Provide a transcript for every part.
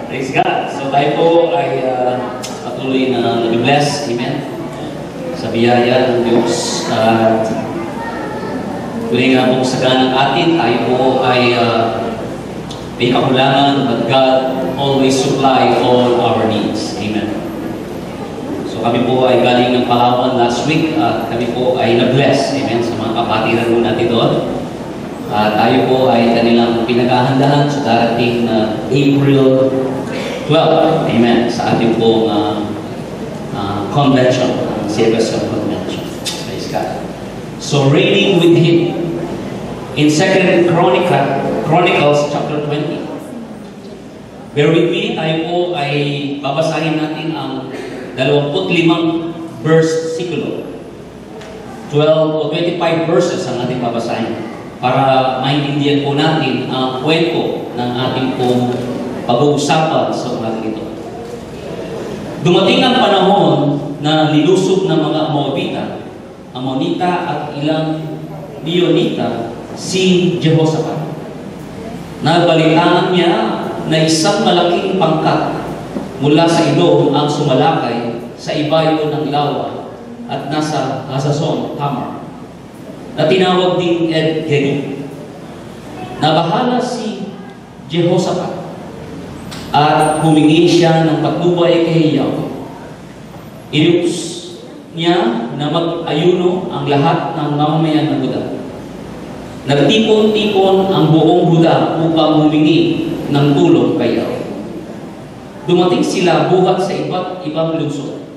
Praise God. So tayo po ay patuloy na nag-bless. Amen. Sa biyaya ng Diyos. At tuloy nga po sa ganang atin, tayo po ay may kakulangan, but God always supply all our needs. Amen. So kami po ay galing ng Palawan last week at kami po ay na-bless. Amen. Sa mga kapatiran po natin doon. Tayo po ay kanilang pinaghahandahan sa darating na April 12. Amen. Sa ating pong convention, CFSM convention. Praise God. So, reigning with Him in 2 Chronicles chapter 20. Bear with me, tayo po ay babasahin natin ang 25 versikulo. 12 o 25 verses ang ating babasahin para maintindihan po natin ang kwento ng ating pong pag-uusapan sa umagang ito. Dumating ang panahon na nilusob ng mga Amonita at ilang Meonita si Jehoshaphat. Nabalitaan niya na isang malaking pangkat mula sa Edom ang sumalakay sa ibayo ng lawa at nasa Hazason Tamar na tinawag ding En-Gedi. Nabahala si Jehoshaphat at humingi siya ng patnubay kay Yahweh. Inus niya na mag-ayuno ang lahat ng mamamayan ng Huda. Nagtipon-tipon ang buong Huda upang humingi ng tulong kay Yahweh. Dumating sila buhat sa iba't ibang lungsod.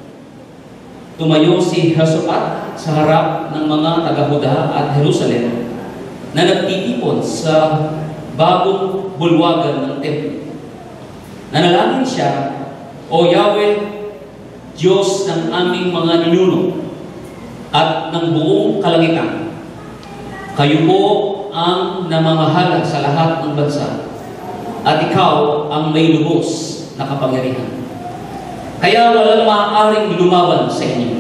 Tumayo si Jehoshaphat sa harap ng mga taga-Huda at Jerusalem na nagtitipon sa bagong bulwagan ng templo. Nanalangin siya, O Yahweh, Diyos ng aming mga ninuno at ng buong kalangitan. Kayo po ang namamahala sa lahat ng bansa at ikaw ang may lubos na kapangyarihan. Kaya walang maaaring lumaban sa inyo.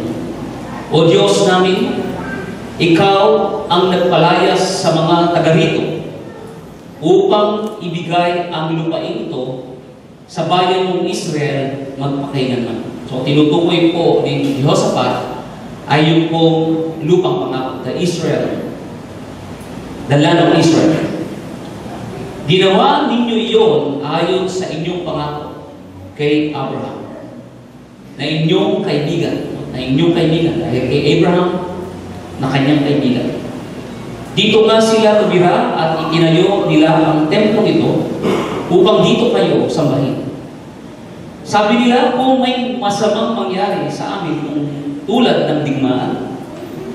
O Diyos namin, ikaw ang nagpalayas sa mga taga-rito upang ibigay ang lupain ito sa bayan ng Israel magpakailanman. So tinutukoy po ni Jehoshaphat ay yung pong lupang pangako, the Israel, the land of Israel. Ginawa ninyo iyon ayon sa inyong pangako kay Abraham, na inyong kaibigan, dahil kay Abraham na kanyang kaibigan. Dito nga sila tumira at itinayo nila ang templo ito upang dito kayo sambahin. Sabi nila, kung may masamang mangyari sa amin kung tulad ng digmaan,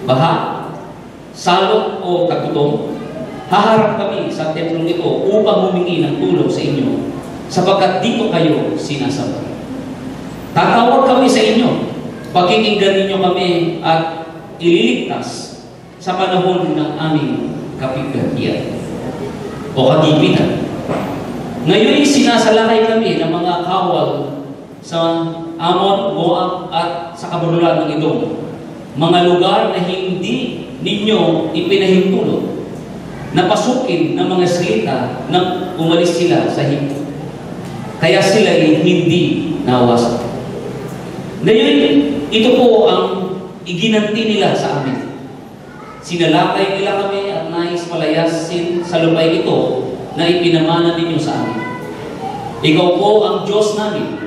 baha, salot o tagutong, haharap kami sa templo ito upang humingi ng tulong sa inyo sapagkat dito kayo sinasamba. Tatawag kami sa inyo, pakikinggan ninyo kami at ililigtas sa panahon ng aming kapighatian o kagipitan. Ngayon sinasalakay kami ng mga kawal sa Amon, Moab at sa kabululan ng Edom, mga lugar na hindi ninyo ipinahintulot na pasukin ng mga Israelita nang umalis sila sa Ehipto. Kaya sila ay hindi nawasak. Ngayon, ito po ang iginanti nila sa amin. Sinalakay nila kami at nais palayasin sa lupay ito na ipinamana ninyo sa amin. Ikaw po ang Diyos namin.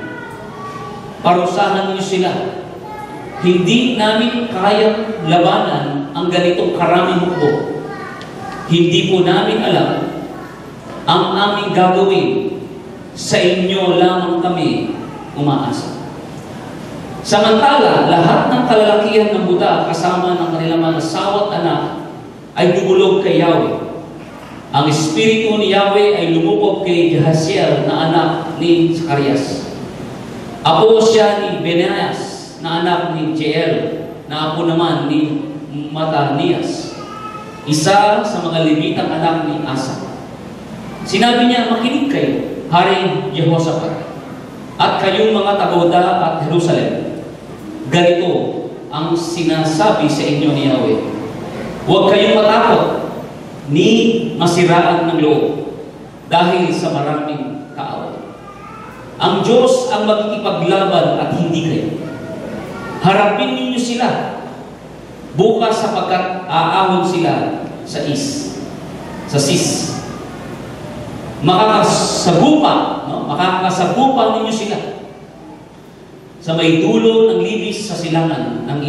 Parusahan niyo sila. Hindi namin kayang labanan ang ganitong karaming hukbo. Hindi po namin alam ang aming gagawin. Sa inyo lamang kami umaasa. Samantala, lahat ng kalalakihan ng Huda kasama ng kanilang mga asawa at anak ay dumulog kay Yahweh. Ang Espiritu ni Yahweh ay lumubog kay Jahaziel na anak ni Zacarias. Apo siya ni Benaias na anak ni Jeiel, na apo naman ni Matanias, isa sa mga Levitang anak ni Asa. Sinabi niya, makinig kayo, Haring Jehoshaphat, at kayong mga taga-Huda at Jerusalem. Ganito ang sinasabi sa inyo ni Yahweh. Huwag kayong matakot ni masiraan ng loob dahil sa maraming kaaway. Ang Diyos ang magkikipaglaban at hindi kayo. Harapin ninyo sila bukas sapagkat aahon sila sa sis. Makakasagupa, no? Makakasagupa ninyo sila sa may dulo ng libis sa silangan ng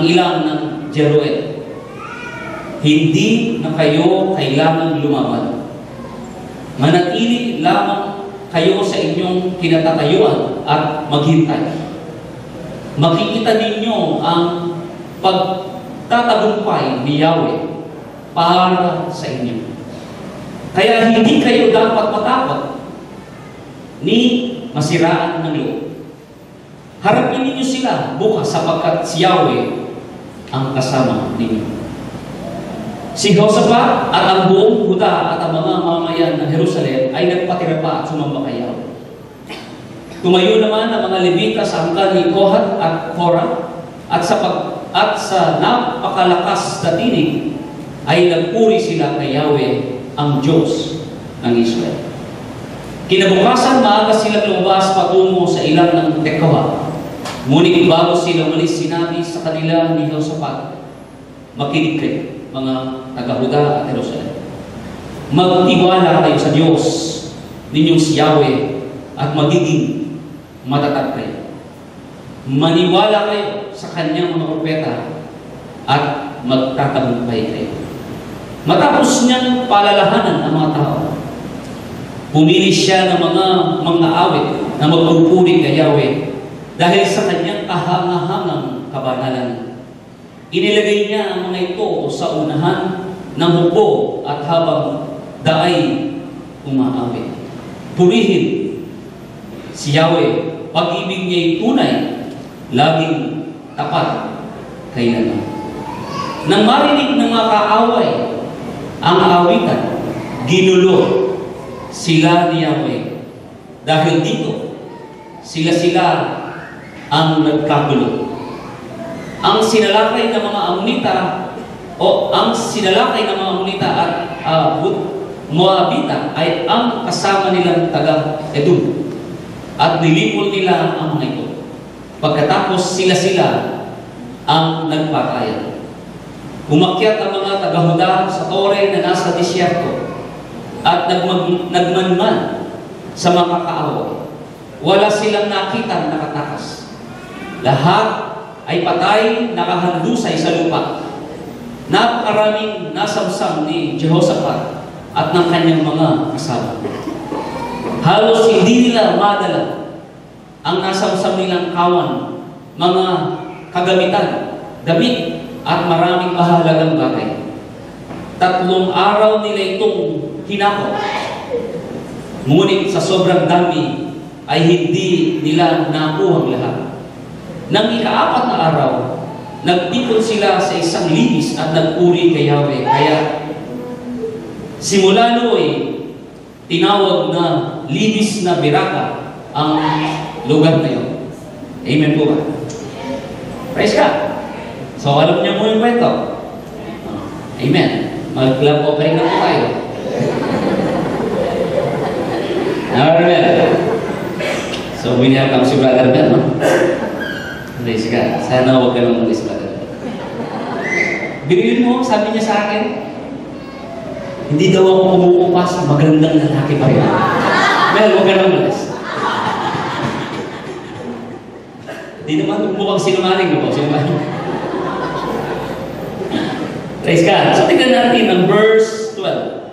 ilang ng Jeruel. Hindi na kayo kailangang lumaban. Manatili lamang kayo sa inyong kinatatayuan at maghintay. Makikita ninyo ang pagtatagumpay ni Yahweh para sa inyo. Kaya hindi kayo dapat matakot ni masiraan ng loob. Harapin ninyo sila bukas sapagkat si Yahweh ang kasama ninyo. Si Jehoshaphat at ang buong Huda at ang mga mamamayan ng Jerusalem ay nagpatira pa at sumamba kay Yahweh. Tumayo naman ang mga Levita sa angkan ni Kohat at Korah at sa napakalakas na tinig ay nagpuri sila kay Yahweh ang Diyos ng Israel. Kinabukasan, maaga silang lumabas patungo sa ilang ng Tekoa. Ngunit bago sila umalis, sinabi sa kanila ni Jehoshaphat, makinig kayo, mga taga-Huda at Jerusalem. Magtiwala kayo sa Diyos ninyong si Yahweh at magiging matatag kayo. Maniwala kayo sa kanyang mga propeta at magtatagumpay kayo. Matapos niyang palalahanan ang mga tao, pumili siya ng mga awit na magpupuri kay Yahweh dahil sa kanyang kahangahangang kabanalan. Inilagay niya ang mga ito sa unahan ng hukbo at habang daay umaawit. Purihin si Yahweh, pag-ibig niya'y tunay, laging tapat kailanman. Nang marinig ng mga kaaway ang awitan, ginulo sila ni Yahweh. Dahil dito, sila ang nagkagulo. Ang sinalakay ng mga Ammonita at Moabita ay ang kasama nilang taga-Edom at nilipol nila ang mga ito. Pagkatapos sila ang nagpatayan. Umakyat ang mga taga-Huda sa tore na nasa disyerto at nagmanman sa mga kaaway. Wala silang nakita nakatakas. Lahat ay patay, nakahandusay sa lupa. Napakaraming nasamsam ni Jehoshaphat at ng kanyang mga kasama. Halos hindi nila madala ang nasamsam nilang kawan, mga kagamitan, damit, at maraming mahalagang bagay. 3 araw nila itong hinakot. Ngunit sa sobrang dami ay hindi nila nakuhang lahat. Nang ika-4 na araw, nagtipon sila sa isang libis at nagpuri kay Yahweh. Kaya simula noon, tinawag na libis na Beraka ang lugar na yun. Amen po ba? Praise God! So, alam niyo mo yung kwento. Amen. Mag-club offering na po tayo. Alright. So, winelcome si Brother Ben, no? Praise God. Sana huwag ka nang ulis, Brother Ben. Bigyan mo, sabi niya sa akin, hindi daw ako kumukupas, magandang lalaki pa rin. Well, huwag ka nang ulis. Hindi naman mukhang sinungaling, no? Sinungaling. Praise God. So, tignan natin ang verse 12.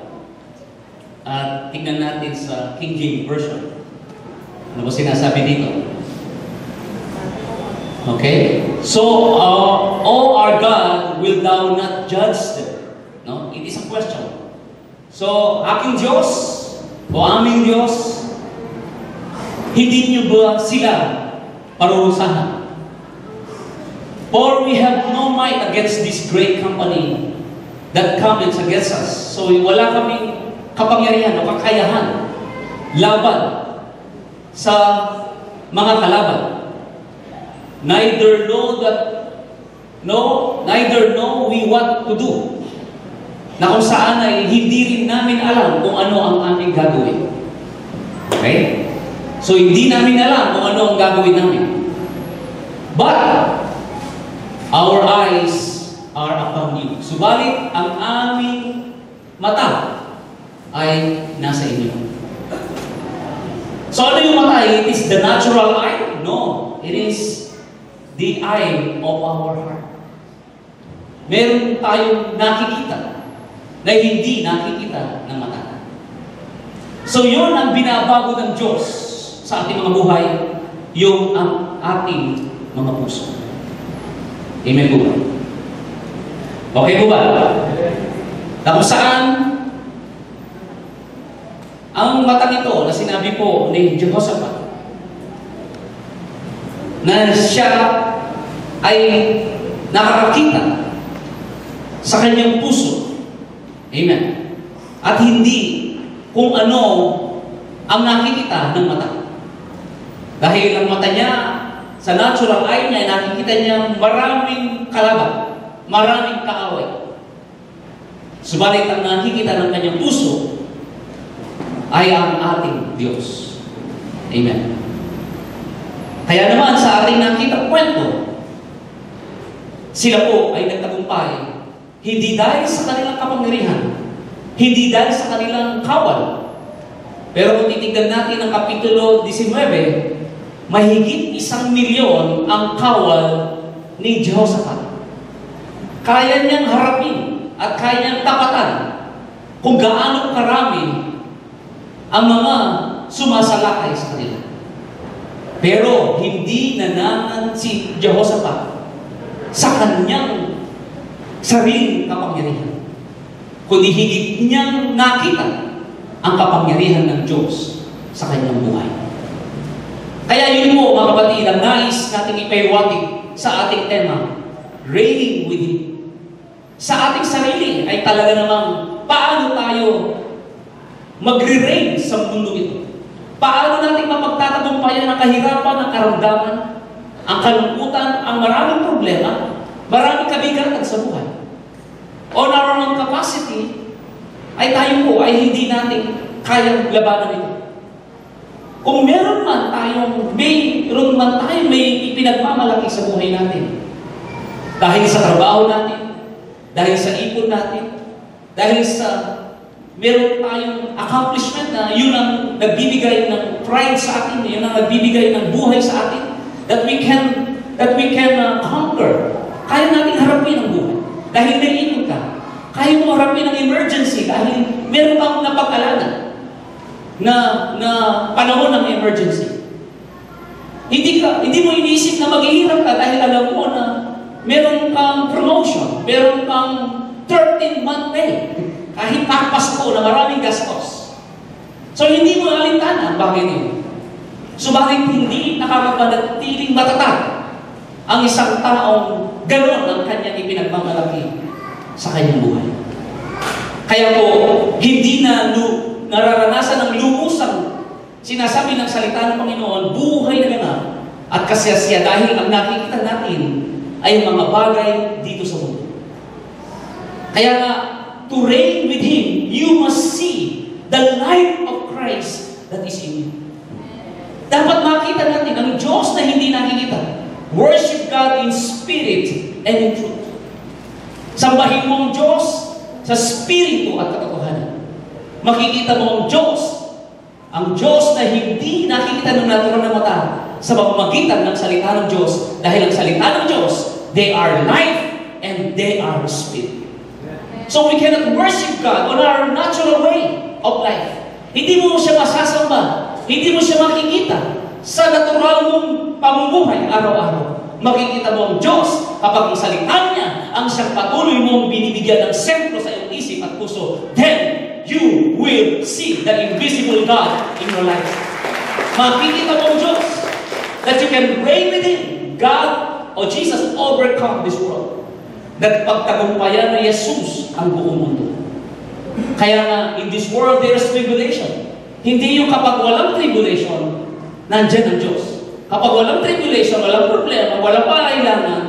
At tignan natin sa King James Version. Ano ba sinasabi dito? Okay? So, oh our God, will thou not judge them? No? It is a question. So, aking Diyos, o aming Diyos, hindi niyo ba sila parurusahan? For we have no might against this great company that comes against us. So wala kaming kapangyarihan o kakayahan laban sa mga kalaban. Neither know we what to do. Na kung saan ay hindi rin namin alam kung ano ang aming gagawin. Okay? So, hindi namin alam kung ano ang gagawin namin. But, our eyes are upon you. Subalit, ang aming mata ay nasa inyo. So, ano yung mata? It is the natural eye? No. It is the eye of our heart. Meron tayong nakikita na hindi nakikita ng mata. So, yun ang binabago ng Diyos sa ating mga buhay, yung ang ating mga puso. Amen po ba? Okay po ba? Na kung saan ang mata nito na sinabi po ni Jehoshaphat na siya ay nakakakita sa kanyang puso. Amen. At hindi kung ano ang nakikita ng mata. Dahil ang mata niya, sa natural eye niya, nakikita niya maraming kalaban, maraming kaaway. Subalit ang nakikita ng kanyang puso ay ang ating Diyos. Amen. Kaya naman sa ating nakita kwento, sila po ay nagtagumpay hindi dahil sa kanilang kapangyarihan, hindi dahil sa kanilang kawal. Pero kung titignan natin ang Kapitulo 19, mahigit 1,000,000 ang kawal ni Jehoshaphat. Kaya niyang harapin at kaya niyang tapatan kung gaano karami ang mga sumasalakay sa kanila. Pero hindi nanangan si Jehoshaphat sa kanyang sariling kapangyarihan, kundi higit niyang nakita ang kapangyarihan ng Diyos sa kanyang buhay. Kaya yun po, mga kapatid, ang nais nating ipaiwatig sa ating tema, reigning with Him. Sa ating sarili ay talaga namang paano tayo magre-reign sa mundo ito. Paano natin mapagtatagumpayan ang kahirapan, ang karamdaman, ang kalungkutan, ang maraming problema, maraming kabigatan sa buhay. On our own capacity, ay tayo po ay hindi natin kayang labanan ito. Kung meron man tayong, mayroon man tayo may ipinagmamalaki sa buhay natin. Dahil sa trabaho natin, dahil sa ipon natin, dahil sa meron tayong accomplishment na yun ang nagbibigay ng pride sa atin, yun ang nagbibigay ng buhay sa atin, that we can conquer. Kaya natin harapin ang buhay. Dahil may ipon ka, kaya mo harapin ang emergency dahil meron kang napag-alanan na panahon ng emergency. Hindi mo iniisip na maghihirap ka dahil alam mo na meron kang promotion, meron kang 13-month pay, kahit Pasko na maraming gastos. So hindi mo alintana ang bagay niyo. Subalit hindi nakakapanatiling matatag ang isang taong gano'n ang kanyang ipinagmamalaki sa kanyang buhay. Kaya po, hindi na nararanasan ng lumusang sinasabi ng salita ng Panginoon, buhay na ganap at kasiyasiya dahil ang nakikita natin ay mga bagay dito sa mundo. Kaya nga, to reign with Him, you must see the light of Christ that is in you. Dapat makita natin ang Diyos na hindi nakikita. Worship God in spirit and in truth. Sambahin mo ang Diyos sa spirito at katotohanan. Makikita mo ang Diyos na hindi nakikita ng natural na mata sa pamamagitan ng salita ng Diyos. Dahil ang salita ng Diyos, they are life and they are spirit. So we cannot worship God on our natural way of life. Hindi mo siya masasamba. Hindi mo siya makikita sa natural mong pamumuhay araw-araw. Makikita mo ang Diyos kapag ang salita niya ang siyang patuloy mong binibigyan ng sentro sa iyong isip at puso. Then, you will see the invisible God in your life. Makikita mo ang Diyos that you can reign with Him. God o Jesus overcome this world. Nagpagtagumpayan na Jesus ang buong mundo. Kaya nga, in this world there is tribulation. Hindi yung kapag walang tribulation, nandyan ang Diyos. Kapag walang tribulation, walang problema, walang pangailangan,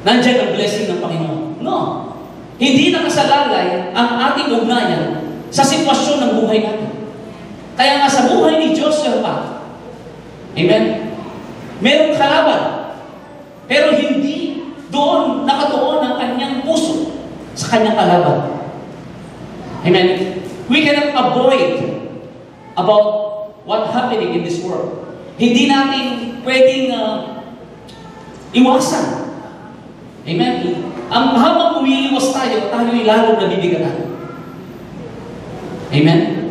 nandyan ang blessing ng Panginoon. No. Hindi nakasalalay ang ating ugnayan sa sitwasyon ng buhay natin. Kaya nga sa buhay ni Josephat, amen, merong kalaban. Pero hindi doon nakatuon ang kanyang puso sa kanyang kalaban. Amen. We cannot avoid about what happening in this world. Hindi natin pwedeng iwasan. Amen. Ang habang umiiwas tayo, tayo'y lalong nabibigatan. Amen.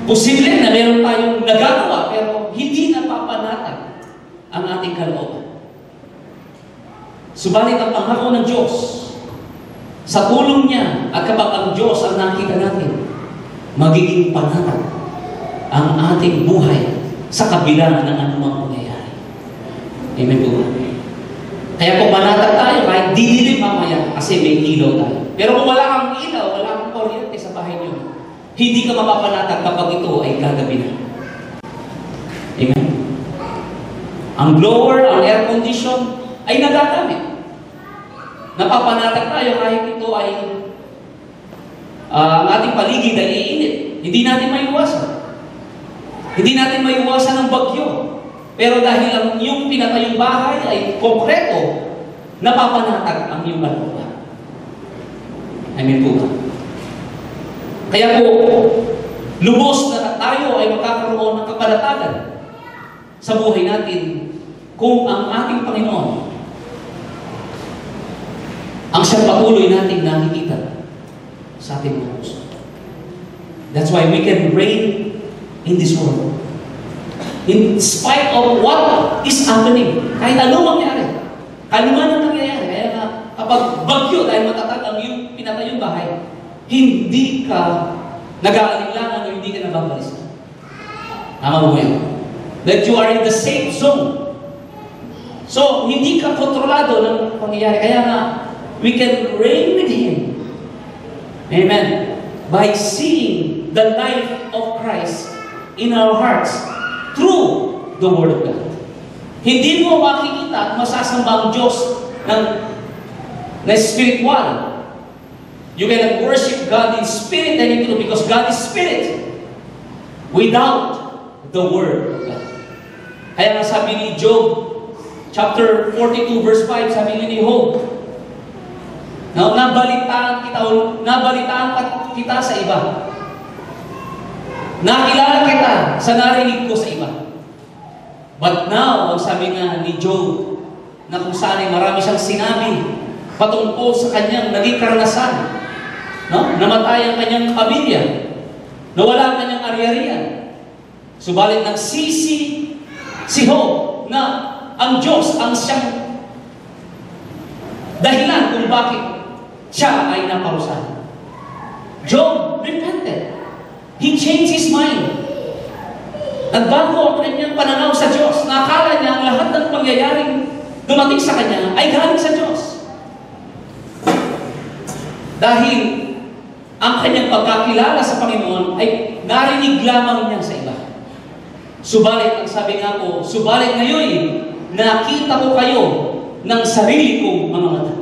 Posible na meron tayong nagagawa, pero hindi napapanatag ang ating kalooban. Subalit ang pangako ng Diyos, sa tulong niya, at kapag ang Diyos ang nakita natin, magiging panatag ang ating buhay sa kabila ng anumang pangyayari. Amen po ba? Kaya kung manatag tayo, kahit didilim mamaya, kasi may ilaw tayo. Pero kung wala kang ilaw, wala kang kuryente sa bahay niyo, hindi ka mapapanatag kapag ito ay gagabi na. Amen? Ang blower, ang air condition, ay nagagamit. Napapanatag tayo kahit ito ay ang ating paligid ay iinit. Hindi natin maiwasan. Hindi natin maiwasan ang bagyo. Pero dahil ang iyong pinatayong bahay ay konkreto, napapanatag ang iyong kalooban. Amen po ba? Kaya po, lubos na tayo ay magkakaroon ng kapanatagan sa buhay natin kung ang ating Panginoon ang siyang patuloy nating nakikita sa ating mga puso. That's why we can reign in this world. In spite of what is happening. Kahit ano mangyari. Ano man ang nangyayari. Kaya nga, kapag bagyo dahil matatag ang iyong pinatayong bahay, hindi ka nag-aalinlangan o hindi ka nababalisa. Tama mo yan? That you are in the safe zone. So, hindi ka kontrolado ng pangyayari. Kaya nga, we can reign with Him. Amen. By seeing the life of Christ in our hearts through the Word of God. Hindi mo makikita at masasamba ang Diyos na spiritual. You cannot worship God in spirit and in truth because God is spirit without the Word of God. Kaya nga sabi ni Job, chapter 42, verse 5, sabi ni Job, nabalitaan kita sa iba. Nakilala kita sa narinig ko sa iba. But now, ang sabi nga ni Job, na kung saan ay marami siyang sinabi patungkol sa kanyang naging karanasan, no? Namatay ang kanyang pamilya, nawala ang kanyang ari-arian. Subalit nagsisi si Job na ang Diyos ang siyang dahilan kung bakit siya ay naparusahan. Job repented. He changed his mind. Nagbago ang kanyang pananaw sa Diyos. Nakala niya ang lahat ng pangyayaring dumating sa kanya ay galing sa Diyos. Dahil ang kanyang pagkakilala sa Panginoon ay narinig lamang niya sa iba. Subalit, ang sabi nga po, subalit ngayon, nakita ko kayo ng sarili kong mga mata.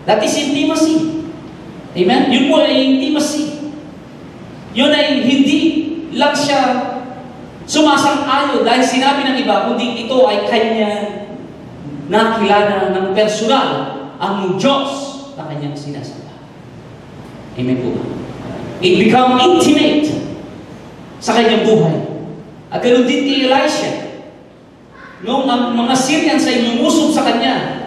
That is intimacy. Amen? Yun po ay intimacy. Yun ay hindi lang siya sumasang-ayon dahil sinabi ng iba, kundi ito ay kanya nakilala ng personal ang Diyos na kanyang sinasamba. Amen po ba? It become intimate sa kanyang buhay. At ganoon din kay Elisha. Noong ang mga Syrians ay lumusob sa kanya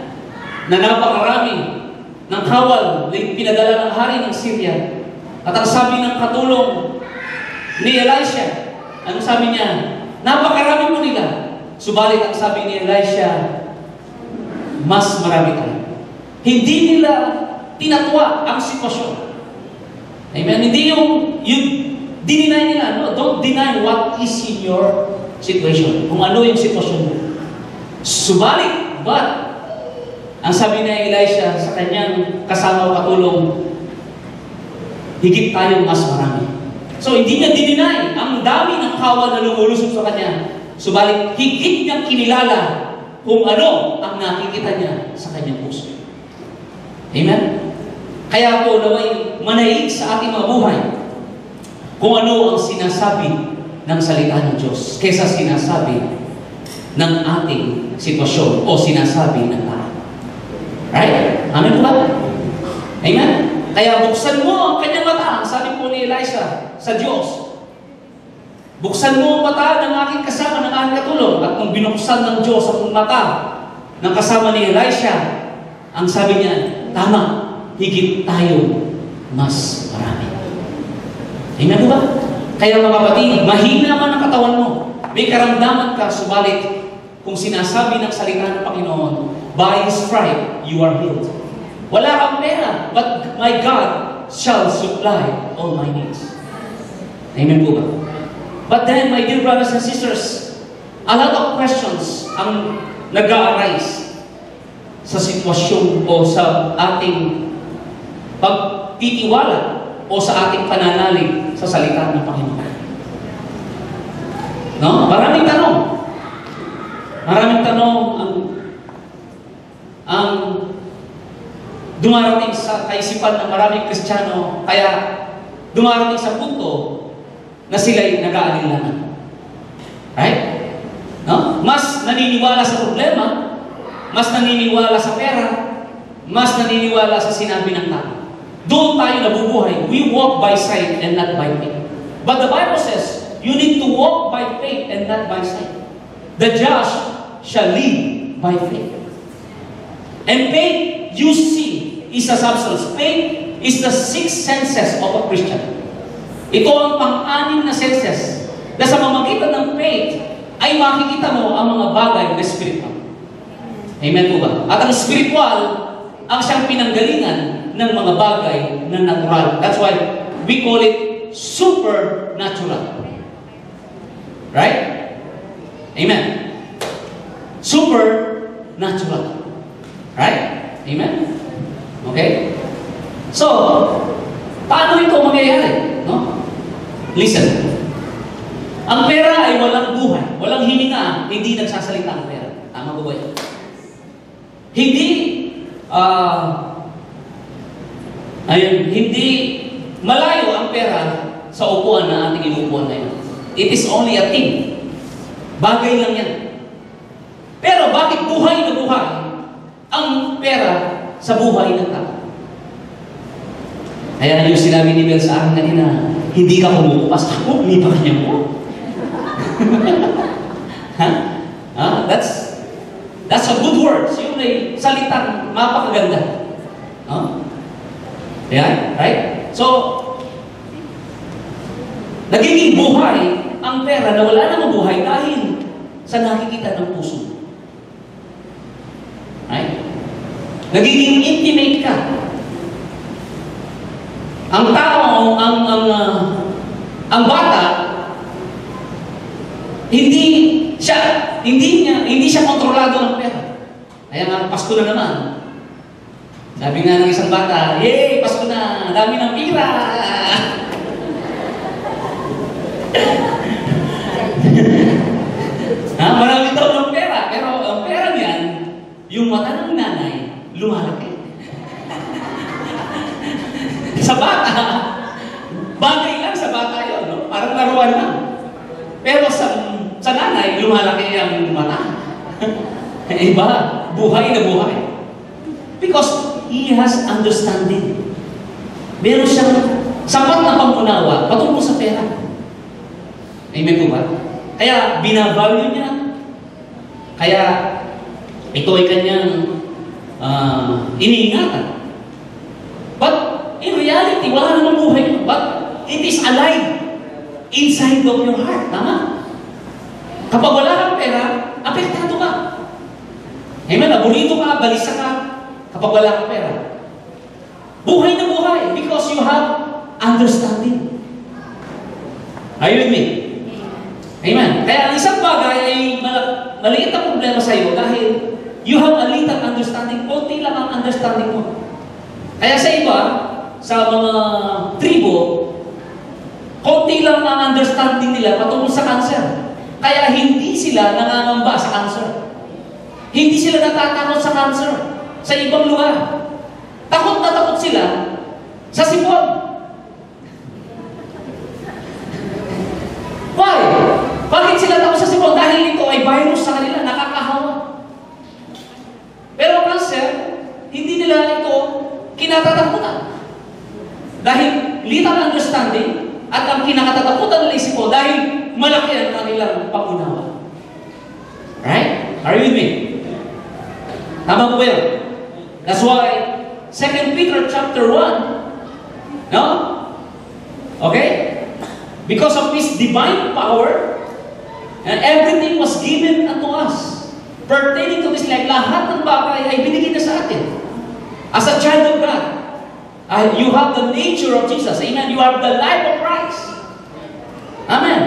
na napakarami ng kawal na pinadala ng hari ng Syria. At ang sabi ng katulong ni Elisha, ano sabi niya? Napakarami mo nila. Subalit ang sabi ni Elisha, mas marami tayo. Hindi nila tinatwa ang sitwasyon. Amen? Hindi yung dininay nila. No? Don't deny what is in your situation. Kung ano yung sitwasyon mo. Subalit, but ang sabi ni Elisha sa kanyang kasama o katulong, higit tayong mas marami. So, hindi niya dininay ang dami ng kawal na lumulusog sa kanya. Subalit, higit niyang kinilala kung ano ang nakikita niya sa kanyang puso. Amen? Kaya po, naway manaig sa ating mga buhay kung ano ang sinasabi ng salita ng Diyos kaysa sinasabi ng ating sitwasyon o sinasabi ng tao. Right? Amen po ba? Amen? Kaya buksan mo ang kanyang mata, sabi po ni Elisha sa Diyos. Buksan mo ang mata ng aking kasama, ng aking katulong. At nung binuksan ng Diyos ang mata ng kasama ni Elisha, ang sabi niya, tama, higit tayo mas marami. Amen po ba? Kaya mga kapatid, mahina man ang katawan mo. May karamdaman ka, subalit kung sinasabi ng salita ng Panginoon, by His stripe, you are healed. Wala kang pera, but my God shall supply all my needs. Amen po ba? But then, my dear brothers and sisters, a lot of questions ang nag-a-arise sa sitwasyon o sa ating pagtitiwala o sa ating pananalig sa salita ng Panginoon. No? Maraming tanong. Maraming tanong ang dumarating sa kaisipan ng maraming Kristiyano, kaya dumarating sa punto na sila'y nag-aalinlangan. Right? No? Mas naniniwala sa problema, mas naniniwala sa pera, mas naniniwala sa sinabi ng tao. Doon tayo nabubuhay. We walk by sight and not by faith. But the Bible says, you need to walk by faith and not by sight. The just shall live by faith. And faith, you see, is a substance. Faith is the six senses of a Christian. Ito ang pang-anim na senses na sa mamagitan ng faith ay makikita mo ang mga bagay na spiritual. Amen po ba? At ang spiritual, ang siyang pinanggalingan ng mga bagay na natural. That's why we call it supernatural. Right? Amen. Supernatural. Right? Amen? Okay? So, paano ito mangyayari? No? Listen. Ang pera ay walang buhay, walang hininga, hindi nagsasalita ang pera. Tama ba yan? Hindi, hindi malayo ang pera sa upuan na ating inuupuan na yun. It is only a thing. Bagay lang yan. Pero bakit buhay na buhay ang pera sa buhay ng tao? Kaya yung sinabi ni Mel sa akin kanina, hindi ka kumukupas. Ako, hindi pa kanya mo. That's a good word. Yung may salitang mapakaganda. Yeah, right? So, nagiging buhay ang pera na wala namang buhay dahil sa nakikita ng puso. Right? Nagiging intimate ka. Ang tao, ang bata, hindi siya kontrolado ng pera. Kaya nga, Pasko na naman. Sabi nga ng isang bata, yay, Pasko na, dami ng pira. Marami daw ng pera, pero ang pera niyan, yung mata ng nanay, lumalaki. Sa bata, bagay lang sa bata yun, no? Parang laruan lang. Pero sa nanay, lumalaki ang mata. Iba, buhay na buhay. Because he has understanding. Meron siyang sapat na pang-unawa patungkol sa pera. Amen po ba? Kaya binavalue niya. Kaya ito ay kanyang iniingatan. But in reality, wala namang buhay. But it is alive inside of your heart. Tama? Kapag wala kang pera, apektado ka. Amen? Aburito ka, balisa ka, kapag wala kang pera. Buhay na buhay because you have understanding. Are you with me? Amen. Kaya ang isang bagay ay maliit na problema sa iyo dahil you have a little understanding. Kunti lang ang understanding mo. Kaya sa iba, sa mga tribo, konti lang ang understanding nila patungkol sa cancer. Kaya hindi sila nangangamba sa cancer. Hindi sila natatakot sa cancer sa ibang lugar. Takot na takot sila sa sipon. kinatatakutan. Dahil little understanding at ang kinakatatakutan nila isip ko dahil malaki ang kanilang pangunawa. Right? Are you with me? Tama po ba yun? That's why 2 Peter chapter 1, no? Okay? Because of this divine power, and everything was given unto us. Pertaining to this life, lahat ng bagay ay binigay na sa atin. As a child of God, you have the nature of Jesus. Amen. You have the life of Christ. Amen.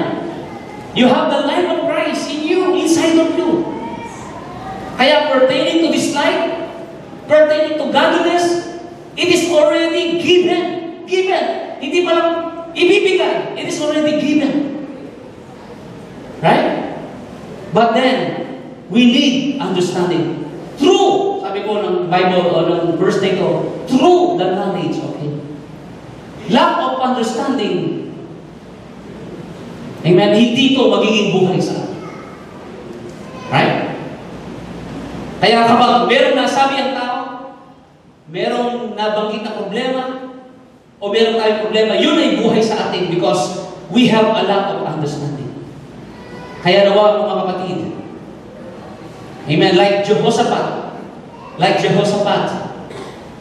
You have the life of Christ in you, inside of you. Kaya pertaining to this life, pertaining to godliness, it is already given. Given. Hindi pa lang ibibigay. It is already given. Right? But then, we need understanding. Through, sabi ko ng Bible o ng verse na ito, through the knowledge, okay? Lack of understanding. Amen? Hindi ito magiging buhay sa atin. Right? Kaya kapag merong nasabi ang tao, merong nabanggit na problema, o meron tayong problema, yun ay buhay sa atin because we have a lack of understanding. Kaya nawa mga kapatid, amen, like Jehoshaphat,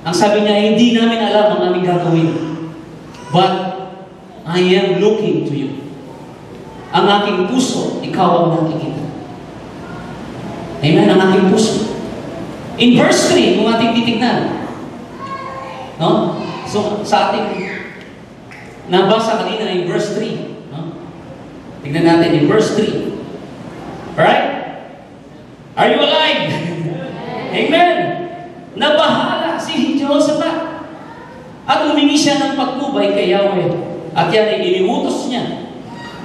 ang sabi niya, hindi namin alam ang aming gagawin, but I am looking to you. Ang aking puso, ikaw ang nakikita. Amen, ang aking puso. In verse 3, kung ating titignan, no? So, sa ating nabasa kanina in verse 3, no? Tignan natin in verse 3. Alright? Are you alive? Amen! Nabahala si Jehoshaphat at humingi siya ng patnubay kay Yahweh. At yan ay iniutos niya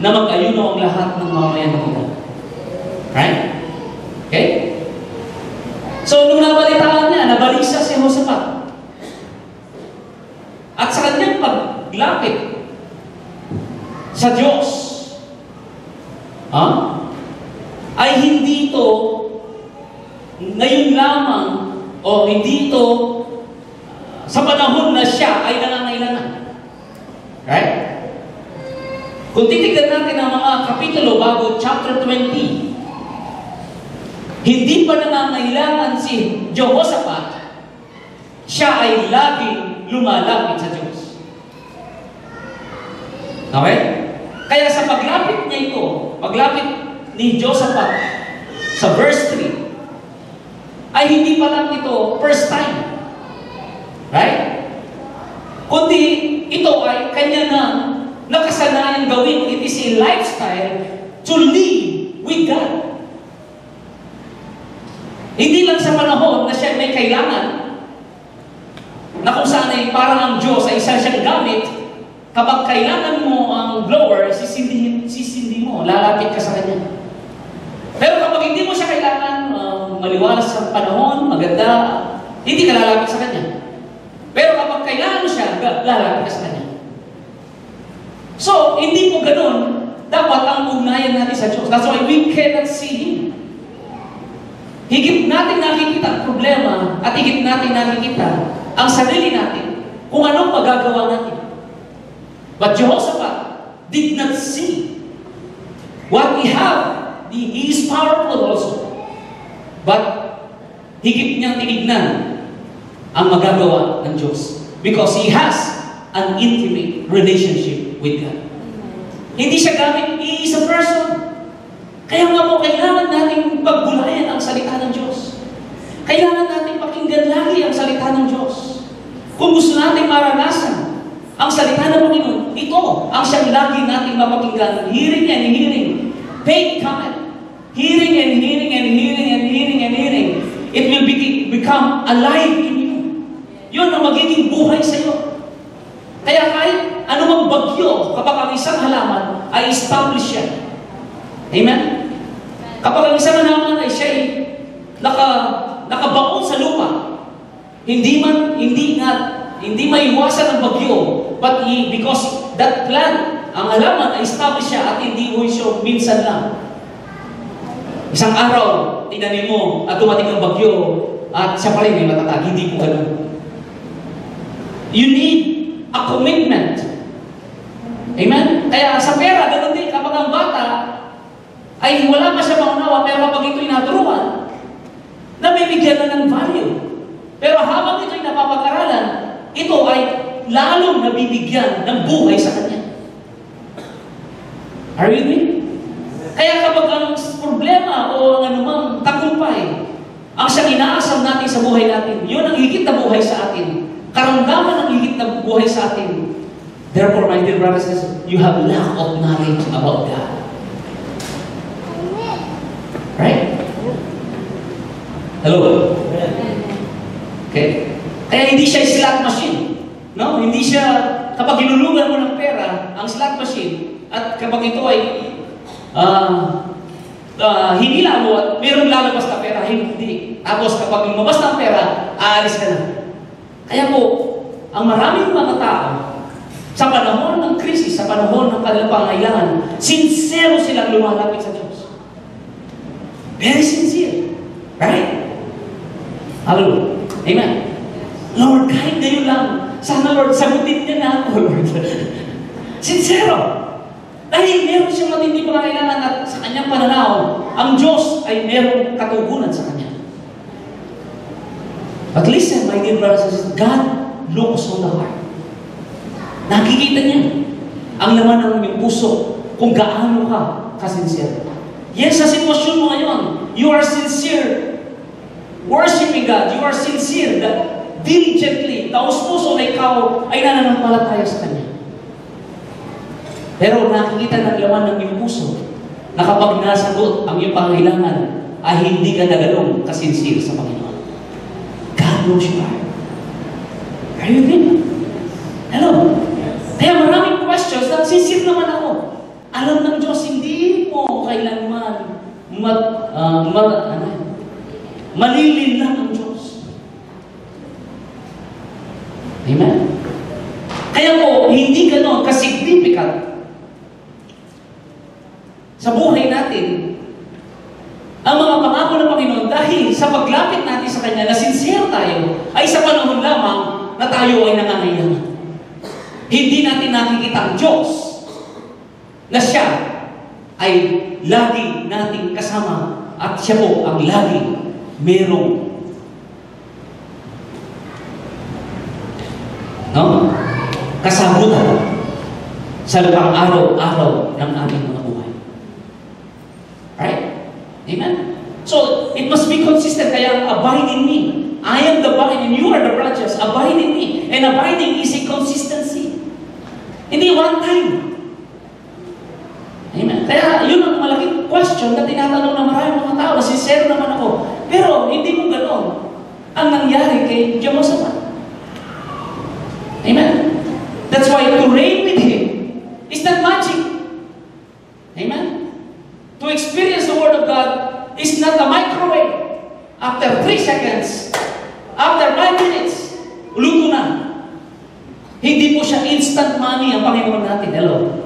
na mag-ayuno ang lahat ng mamayan ng ito. Right? Okay? So, nung nabalitaan niya, nabalisa si Jehoshaphat. At sa kanyang paglapit sa Diyos, ay hindi ito ngayon lamang o hindi ito sa panahon na siya ay nangangailangan. Right? Kung titignan natin ang mga kapitulo bago chapter 20, hindi pa nangangailangan si Jehoshaphat, siya ay laging lumalapit sa Diyos. Okay? Kaya sa paglapit niya ito, paglapit ni Jehoshaphat sa verse 3, ay hindi pa lang ito first time. Right? Kundi ito ay kanya na nakasanayan gawin. It is a lifestyle to live with God. Hindi lang sa panahon na siya may kailangan, na kung saan ay parang ang Diyos ay isa siyang gamit, kapag kailangan mo ang blower, sisindi mo, lalapit ka sa Kanya. Pero kapag hindi mo siya kailangan, maliwalas sa panahon, maganda, hindi ka lalapit sa Kanya. Pero kapag kailangan mo siya, lalapit ka sa Kanya. So, hindi mo ganun, dapat ang ugnayan natin sa Diyos. That's why we cannot see Him. Higit natin nakikita ang problema at higit natin nakikita ang sarili natin kung anong magagawa natin. But Jehoshaphat did not see what he have. He is powerful also. But higit niyang tinignan ang magagawa ng Diyos because he has an intimate relationship with God. Hindi siya gamit iisa person. Kaya nga po, kailangan natin pagbulayan ang salita ng Diyos. Kailangan natin pakinggan lagi ang salita ng Diyos. Kung gusto natin maranasan ang salita ng Panginoon, ito ang siyang lagi natin mapakinggan. Hearing and hearing. Faith cometh. Hearing and hearing and hearing and hearing and hearing. It will become alive in you. Yun ang magiging buhay sa iyo. Kaya kahit anumang bagyo, kapag ang isang halaman ay establish siya. Amen? Kapag ang isang halaman ay siya ay nakabaon sa lupa, hindi maiwasan ang bagyo, but because that plant, ang halaman ay establish siya at hindi mo siya minsan lang. Isang araw, tinanim mo at dumating ang bagyo at siya pa rin may matatag. Hindi po ganun. You need a commitment. Amen? Kaya sa pera, ganun din, kapag ang bata ay wala pa siya maunawa, pero kapag ito'y naturuan, nabibigyan na ng value. Pero habang ito'y napapag-aralan, ito ay lalong nabibigyan ng buhay sa kanya. Are you with me? Kaya kapag ang problema o anumang tagumpay, ang siyang inaasam natin sa buhay natin, yun ang higit na buhay sa atin. Karamdaman ang higit na buhay sa atin. Therefore, my dear brothers and sisters, you have lack of knowledge about God. Right? Hello? Okay? Kaya hindi siya slot machine. No? Hindi siya, kapag ginulungan mo ng pera, ang slot machine, at kapag ito ay hinila mo at mayroong lalabas na pera, hindi. Tapos kapag lumabas ng pera, aalis ka na. Kaya po, ang maraming mga tao, sa panahon ng krisis, sa panahon ng kanilang pangailangan, sincero silang lumalapit sa Diyos. Very sincere. Right? Hallelujah. Amen. Lord, kahit ngayon lang, sana Lord, sagutin niya na ako, Lord. Sincero. Dahil meron siyang matindi pangailangan at sa kanyang pananaw, ang Diyos ay merong katugunan sa kanya. But listen, my dear brothers and sisters, God looks on the heart. Nakikita niya ang laman ng iyong puso kung gaano ka kasincere. Yes, sa sitwasyon mo ngayon, you are sincere worshiping God. You are sincere that diligently, taos-puso na ikaw ay nananampalataya sa Kanya. Pero nakikita ng laman ng iyong puso na kapag nasagot ang iyong pangailangan ay hindi ka nagalong kasincere sa Panginoon. God knows your heart. Are you with me? Hello? Kaya maraming questions na sincere naman ako. Alam ng Diyos, hindi mo kailanman malilin lang ang Diyos. Amen? Kaya po, hindi ganon kasignificant sa buhay natin ang mga pangako ng Panginoon dahil sa paglapit natin sa Kanya na sincere tayo ay sa panahon lamang na tayo ay nangangailangan. Hindi natin nakikita ang Diyos na siya ay lagi nating kasama at siya po ang lagi merong kasagutan sa lupang araw-araw ng aming mga buhay. Right? Amen? So, it must be consistent. Kaya abide in me. I am the vine and you are the branches. Abide in me. And abiding is a consistency. Hindi one time. Amen. Kaya yun ang malaking question na tinatanong ng maraming mga tao. Sincere naman ako. Pero hindi mo gano'n ang nangyari kay Jehoshaphat. Amen. That's why to reign with Him is not magic. Amen. To experience the Word of God is not a microwave. After 3 seconds, after 5 minutes, luto na. Hindi po siya instant money ang Panginoon natin. Hello.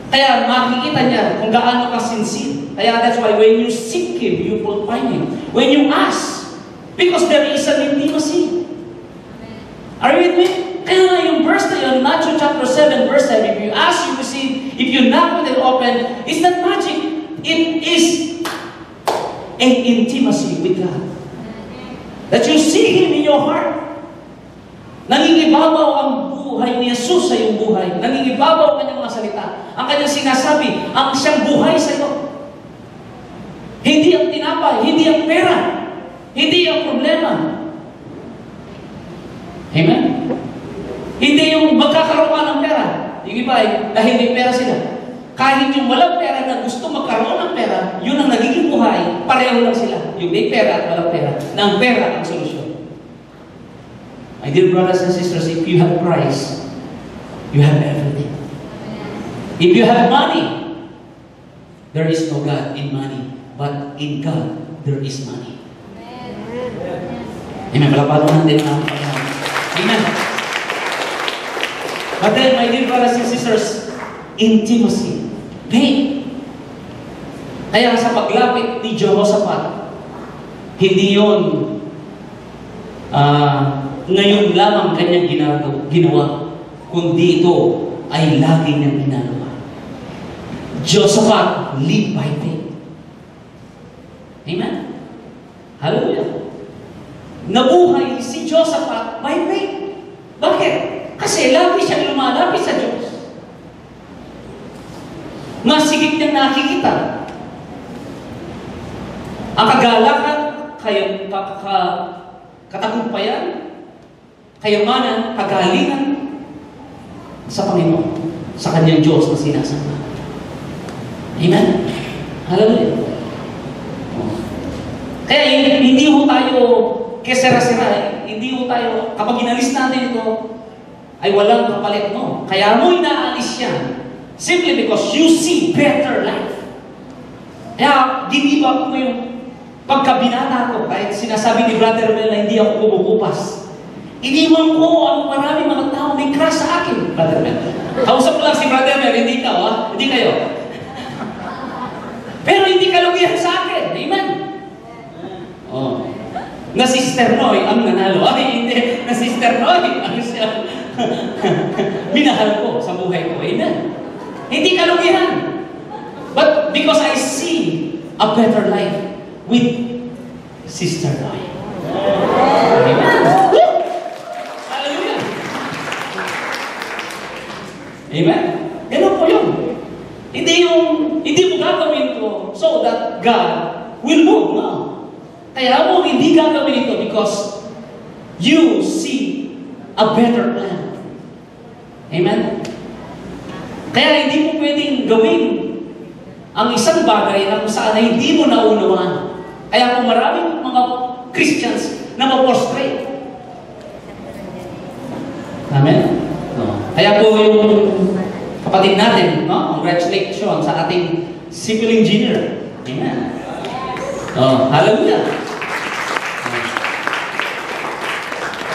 Kaya makikita niya kung gaano ka sincere. Kaya that's why when you seek Him, you will find Him. When you ask, because there is an intimacy. Are you with me? Kaya nga yung verse na yun, Matthew chapter 7, verse 7, if you ask, you receive. If you knock, it will open. It's not magic. It is an intimacy with God. That you see Him in your heart. Nangingibabaw ang buhay ni Jesus sa iyong buhay. Nangingibabaw ang kanyang mga salita. Ang kanyang sinasabi, ang siyang buhay sa iyo. Hindi ang tinapay, hindi ang pera, hindi ang problema. Amen? Hindi yung magkakaroon ka ng pera. Yung iba ay dahil may pera sila. Kahit yung walang pera na gusto magkaroon ng pera, yun ang nagiging buhay, pareho lang sila. Yung may pera at walang pera. Nang pera ang solusyon. My dear brothers and sisters, if you have Christ, you have everything. If you have money, there is no God in money. But in God, there is money. Amen. Palapalan natin ang Panginoon. Amen. But then, my dear brothers and sisters, intimacy. Faith. Kaya sa paglapit ni Jehoshaphat, hindi yun ngayon lamang kanyang ginawa, kundi ito ay lagi niyang ginagawa. Jehoshaphat lived by faith. Amen? Hallelujah. Nabuhay si Jehoshaphat by faith. Bakit? Kasi lagi siyang lumalapit sa Diyos. Masigit niyang nakikita ang kagalakan, katagumpayan, kayamanan, kagalingan sa Panginoon, sa kanyang Diyos na sinasamba. Amen? Hallelujah. Kaya hindi ho tayo kesera-sera, hindi ho tayo, kapag inalis natin ito, ay walang kapalit, no? Kaya mo inaalis yan, simply because you see better life. Kaya, give up mo yung pagkabinata ko, kahit sinasabi ni Brother Mel na hindi ako kumukupas. Iniwan ko ang maraming mga tao may crush sa akin, Brother Mel. Kausap ko lang si Brother Mel, hindi ikaw, ha? Hindi kayo. Pero hindi kalugihan sa akin. Amen? Oh. Na Sister Noy ang nanalo. Ay, hindi. Na Sister Noy ang siya. Minahal ko sa buhay ko. Amen? Hindi kalugihan. But because I see a better life with Sister Noy. Amen? Hallelujah! Amen? Ganun po yun. Hindi mo gagawin ito so that God will move. No. Kaya mo hindi gagawin ito because you see a better plan. Amen? Kaya hindi mo pwedeng gawin ang isang bagay na kung saan ay hindi mo naunawaan. Kaya kung maraming mga Christians na ma-prostrate. Amen? No. Kaya po yung kapatid natin, no? Congratulations sa ating civil engineer. Amen. Oh, hallelujah.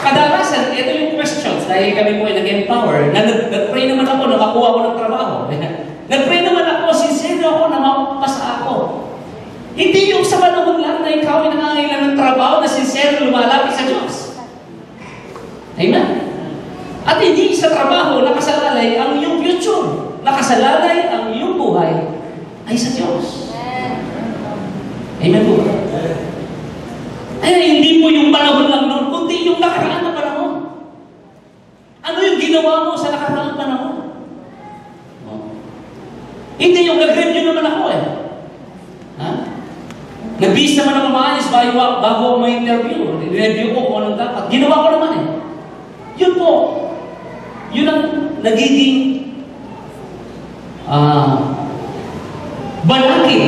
Kadalasan, ito yung questions dahil kami po ay nag-empower. Nag-pray naman ako, nakakuha ko ng trabaho. Nag-pray naman ako, sincere ako na mapasa ako. Hindi yung sa panahon lang na ikaw ay nangangailan ng trabaho na sincere lumalapit sa Diyos. Amen? At hindi sa trabaho nakasalalay ang iyong future. Nakasalalay ang iyong buhay ay sa Diyos. Amen po. Ay, hindi po yung panahon lang noon, kundi yung nakaraan na panahon. Ano yung ginawa mo sa nakaraang panahon? Hindi yung nag-review naman ako eh. Ha? Nag-bis naman ako maayos bago may interview. Review ko kung anong dapat. Ginawa ko naman eh. Yun po. Yun ang nagiging balaki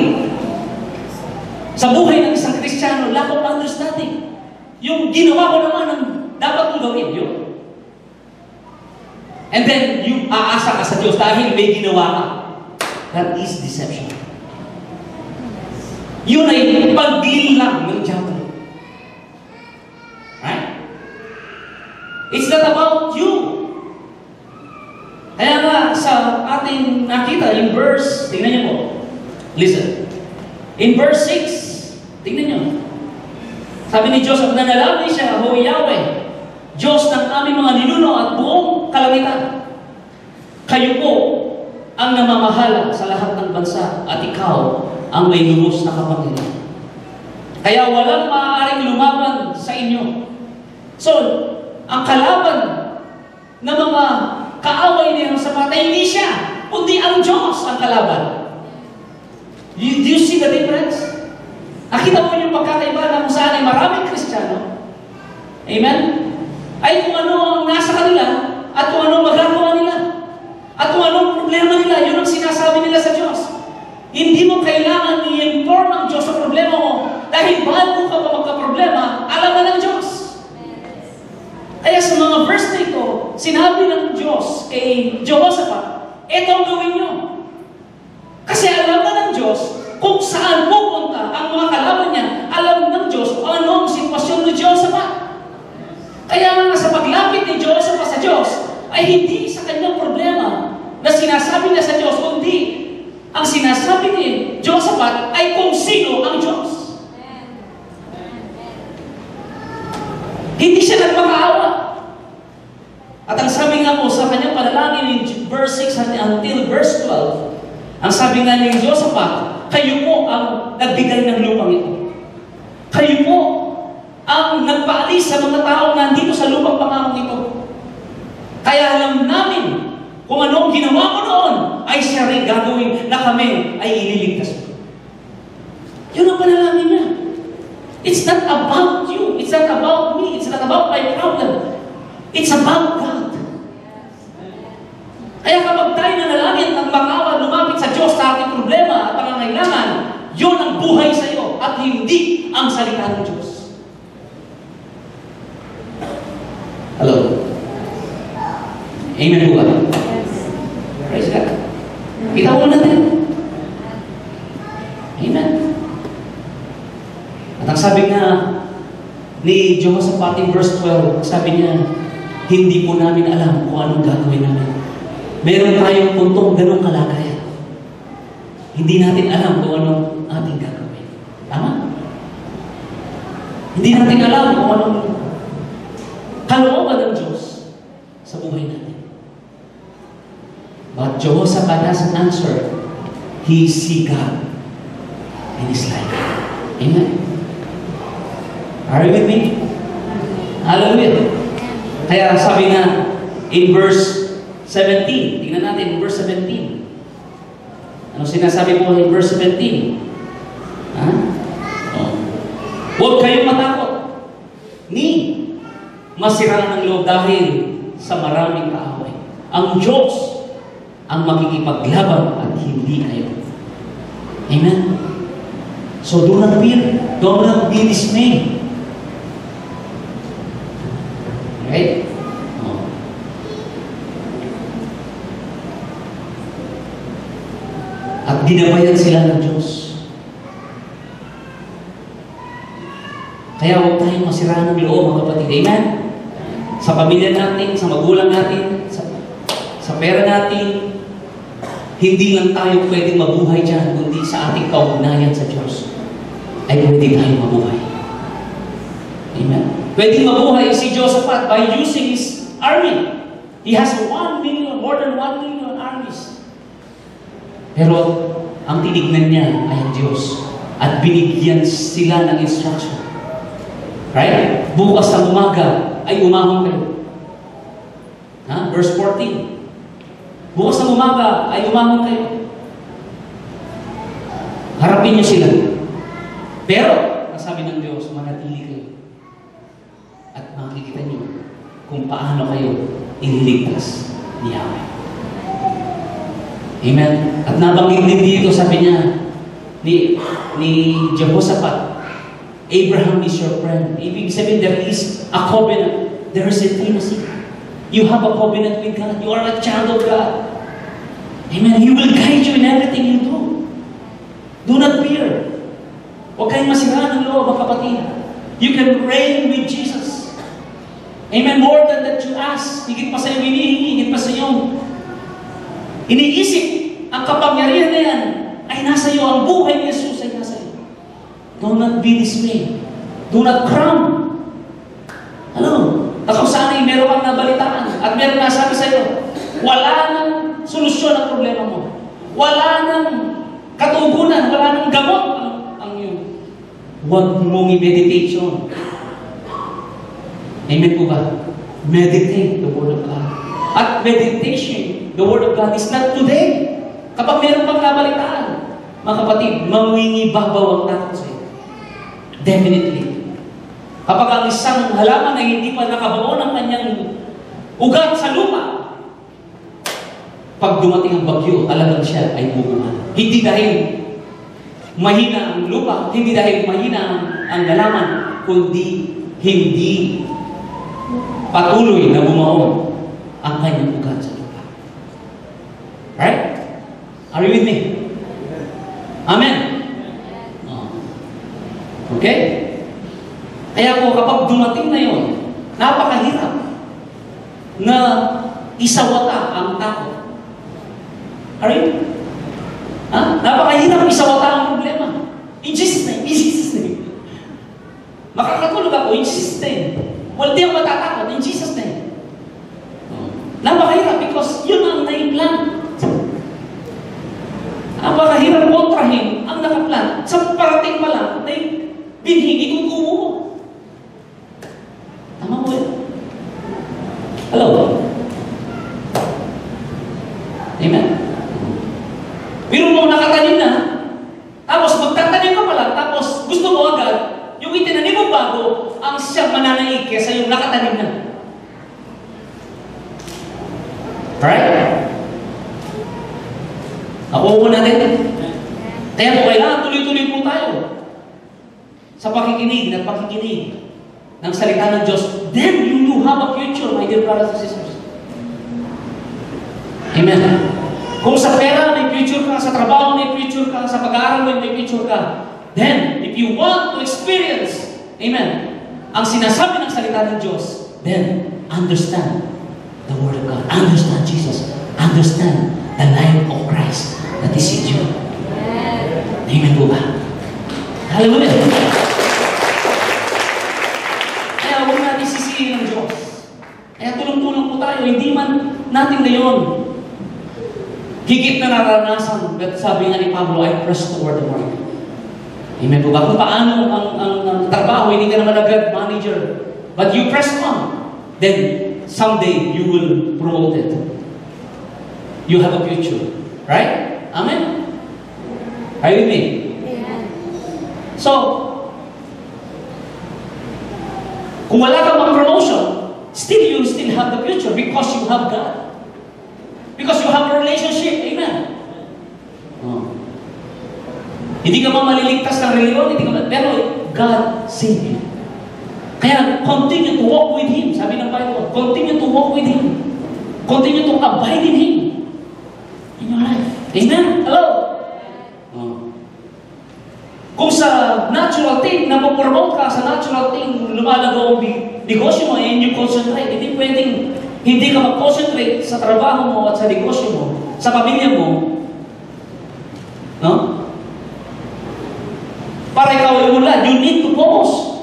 sa buhay ng isang Kristiyano, lack of understanding. Yung ginawa ko naman ang dapat kong gawin, yun. And then, yung aasa ka sa Diyos dahil may ginawa ka. That is deception. Yun ay pag-deal lang ng diablo. Right? It's not about you. Kaya nga, sa ating nakita, in verse, tingnan niyo po. Listen. In verse 6, tingnan niyo. Sabi ni Diyos, nanalangin siya, Ho Yahweh, Diyos ng aming mga ninuno at buong kalangitan. Kayo po ang namamahala sa lahat ng bansa at ikaw ang may lubos na kapangyarihan. Kaya walang maaaring lumaban sa inyo. So, ang kalaban na mga kaaway niya sa patay, hindi siya, kundi ang Diyos ang kalaban. Do you see the difference? Nakita mo yung pagkakaiba na kung saan ay maraming Kristiyano. Amen? Ay kung ano ang nasa kanila at kung ano magagawa nila. At kung anong problema nila, yun ang sinasabi nila sa Diyos. Hindi mo kailangan i-inform ang Diyos sa problema mo dahil bago ka pa magka-problema, alam na ng Diyos. Kaya sa mga verse na ito, sinabi ng Diyos kay Jehoshaphat, ito ang gawin nyo. Kasi alam na ng Diyos kung saan pupunta ang mga kalaban niya. Alam ng Diyos kung ano ang sitwasyon ni Jehoshaphat. Kaya nga sa paglapit ni Jehoshaphat sa Diyos, ay hindi sa kanyang problema na sinasabi niya sa Diyos, kundi ang sinasabi ni Jehoshaphat ay kung sino ang Diyos. Hindi siya nagmakaawa. tingnan mo sa kanyang panalangin in verse 6 until verse 12, ang sabi nga ni Josaphat, kayo po ang nagbigay ng lupang ito. Kayo po ang nagpaalis sa mga taong nandito sa lupang pangako ito. Kaya alam namin kung anong ginawa mo noon ay siya rin gagawin na kami ay ililigtas mo. Yun ang panalangin niya. It's not about you. It's not about me. It's not about my problem. It's about God. Kaya kapag tayo nanalangin at makawa, lumapit sa Diyos sa ating problema at pangangailangan, yun ang buhay sa iyo at hindi ang salita ng Diyos. Hello? Amen po ba? Yes. Praise God. Kita mo natin. Amen. At ang sabi nga ni Josaphat in verse 12, sabi niya, hindi po namin alam kung anong gagawin namin. Meron tayong puntong ganong kalagayan. Hindi natin alam kung anong ating gagawin. Tama? Hindi natin alam kung anong kalooban ng Diyos sa buhay natin. But Jehoshaphat has an answer. He see God in his life. Amen. Are you with me? Hallelujah. Kaya sabi nga in verse 17, tingnan natin in verse 17. Ano sinasabi po in verse 17? Ha? Oh. Huwag kayong matakot ni masira ng loob dahil sa maraming kaaway. Ang Diyos ang makikipaglaban at hindi kayo. Amen? So do not fear. Do not be dismayed. Right? Oh. At ginabayan sila ng Diyos. Kaya huwag tayong masiraan ng loob, mga kapatid. Amen? Sa pamilya natin, sa magulang natin, sa pera natin, hindi lang tayo pwedeng mabuhay dyan, kundi sa ating kaugnayan sa Diyos ay pwede tayong mabuhay. Amen? Pwedeng mabuhay si Josaphat by using his army. He has 1 million, more than 1 million armies. Pero ang tinignan niya ay ang Diyos at binigyan sila ng instruction. Right? Bukas ng umaga ay umahon kayo. Ha? Verse 14. Bukas ng umaga ay umahon kayo. Harapin niyo sila. Pero, sabi ng Diyos, manatili kayo. At makikita niyo kung paano kayo iniligtas ni Yahweh. Amen? At nabanggit din dito, sabi niya, ni Jehoshaphat, Abraham is your friend. Ibig sabihin, there is a covenant. There is intimacy. You have a covenant with God. You are a child of God. Amen. He will guide you in everything you do. Do not fear. Huwag kayong masiraan ng loob, mga kapatid. You can reign with Jesus. Amen. More than that you ask. Higit pa sa iyong hinihingi, higit pa sa iyong iniisip. Ang kapangyarihan na yan ay nasa iyo. Ang buhay ni Jesus ay nasa iyo. Do not be dismayed. Do not cram. Ano? Kung saan ay meron kang nabalitaan at meron nasabi sa iyo, wala nang solusyon ang problema mo. Wala nang katugunan, wala nang gamot ang iyong. Huwag mong i-meditation. Amen po ba? Meditate the Word of God. At meditation, the Word of God is not today. Kapag meron pang nabalitaan, mga kapatid, mangingibabaw ang takot sa iyo. Definitely. Kapag ang isang halaman ay hindi pa nakabaon ng kanyang ugat sa lupa, pag dumating ang bagyo, talagang siya ay bubuhan. Hindi dahil mahina ang lupa, hindi dahil mahina ang halaman, kundi hindi patuloy na bumaon ang kanyang ugat sa lupa. Right? Are you with me? Amen? Okay? Kaya po kapag dumating na yun, napakahirap na isawata ang takot. Are you? Ha? Napakahirap isawata ang problema. In Jesus' name, in Jesus' name. Makakatulog ako in Jesus' name. Well, di ako matatakot in Jesus' name. Napakahirap Napakahirap because yun ang naiplan. Napakahirap kontrahin ang nakaplan. Sa parating pa lang, binhing itutubo mo. Tama mo yun? Hello? Amen? Pero mo nakatanim na, tapos magtatanim ka pala, tapos gusto mo agad, yung itinanim mo bago, ang siyang mananaig kesa yung nakatanim na. Right? Ako po natin. Kaya po kailangan tuloy-tuloy po tayo sa pakikinig at pakikinig ng salita ng Diyos. Then you will have a future, my dear brothers and sisters. Amen. Kung sa pera may future ka, sa trabaho may future ka, sa pag-aaral may future ka, then if you want to experience, amen, ang sinasabi ng salita ng Diyos, then understand the Word of God. Understand Jesus. Understand the life of Christ that is in you. Amen po ba? Hallelujah. Kaya huwag natin sisihin ng Diyos. Kaya tulong-tulong po tayo. Hindi man natin ngayon higit na naranasan. But sabi nga ni Pablo, I press toward the mark. Amen po ba? Kung paano ang trabaho, hindi ka naman agad manager. But you press on. Then, someday, you will promote it. You have a future. Right? Amen? Are you with me? Amen. So, kung wala kang mga promotion, still you still have the future because you have God. Because you have a relationship. Amen? Oh. Hindi ka maliligtas ng reliyon, pero God saved you. Kaya, continue to walk with Him. Sabi ng Bible, continue to walk with Him. Continue to abide in Him. In your life. Amen? Hello? Oh. Kung sa natural thing, napopromote ka sa natural thing, lumalago ang negosyo mo, and you concentrate, hindi pwedeng hindi ka mag-concentrate sa trabaho mo at sa negosyo mo, sa pamilya mo, no? Para ikaw ay umunlad, you need to focus.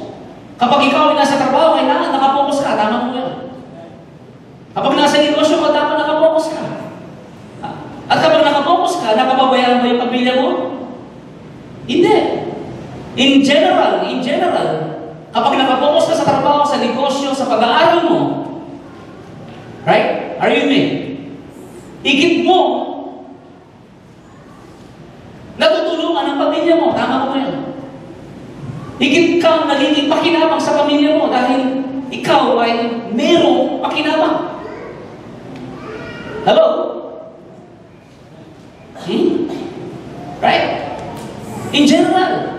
Kapag ikaw ay nasa trabaho, kailangan nakapokus ka. Tama mo yan. Kapag nasa negosyo ka, dapat nakapokus ka. At kapag nakapokus ka, napapabayaan mo yung pamilya mo? Hindi. In general, kapag nakapokus ka sa trabaho, sa negosyo, sa pag-aaral mo, right? Are you with me? Igit mo, natutulungan ang pamilya mo. Tama mo yan. Higit kang nagiging pakinabang sa pamilya mo dahil ikaw ay merong pakinabang. Hello? Right? In general.